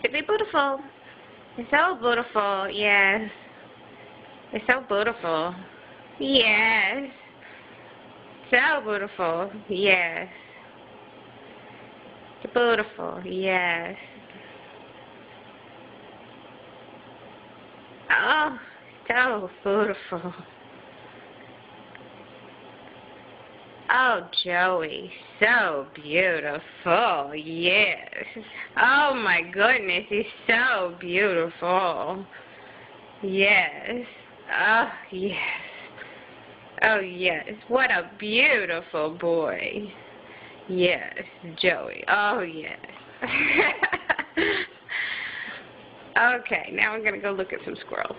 To be beautiful. It's so beautiful, yes. It's so beautiful. Yes. So beautiful, yes. It's beautiful, yes. Oh, so beautiful. Oh, Joey, so beautiful, yes. Oh my goodness, he's so beautiful. Yes. Oh, yes. Oh, yes. What a beautiful boy. Yes, Joey. Oh, yes. Okay, now I'm going to go look at some squirrels.